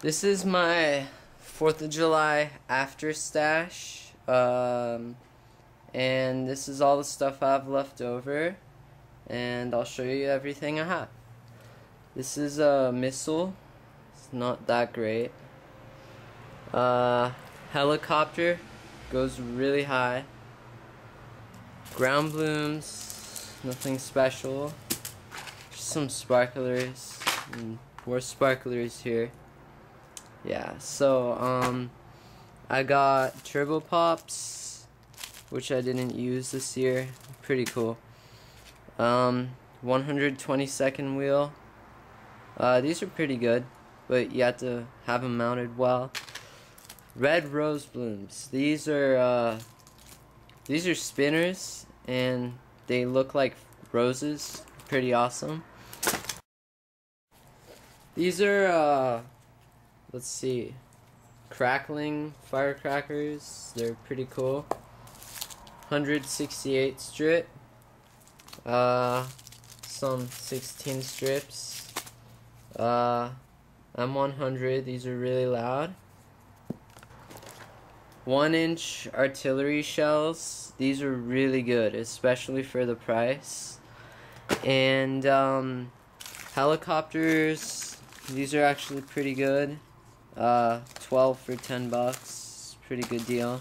This is my 4th of July after stash, and this is all the stuff I have left over, and I'll show you everything I have. This is a missile. It's not that great. Helicopter, goes really high. Ground blooms, nothing special. Just some sparklers, and more sparklers here. Yeah, so I got Turbo Pops, which I didn't use this year. Pretty cool. 122nd wheel. These are pretty good, but you have to have them mounted well. Red Rose Blooms. These are spinners, and they look like roses. Pretty awesome. These are let's see, crackling firecrackers. They're pretty cool. 168 strip. Some 16 strips. M100. These are really loud. 1-inch artillery shells. These are really good, especially for the price. And helicopters. These are actually pretty good. 12 for $10. Pretty good deal.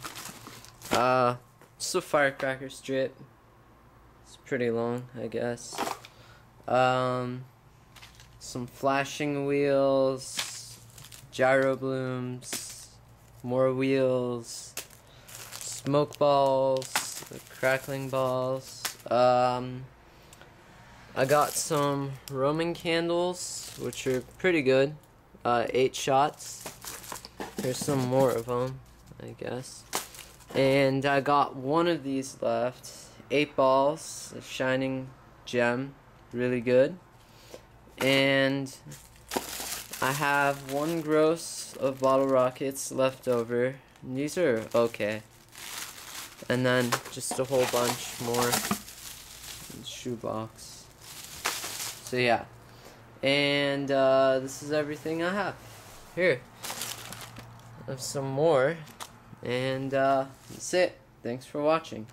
Just a firecracker strip. It's pretty long, I guess. Some flashing wheels, gyro blooms, more wheels, smoke balls, crackling balls. I got some Roman candles, which are pretty good. 8 shots. There's some more of them, I guess. And I got one of these left. 8 balls, a shining gem, really good. And I have 1 gross of bottle rockets left over. And these are okay. And then just a whole bunch more in the shoebox. So yeah. And this is everything I have. Here, I have some more, and that's it. Thanks for watching.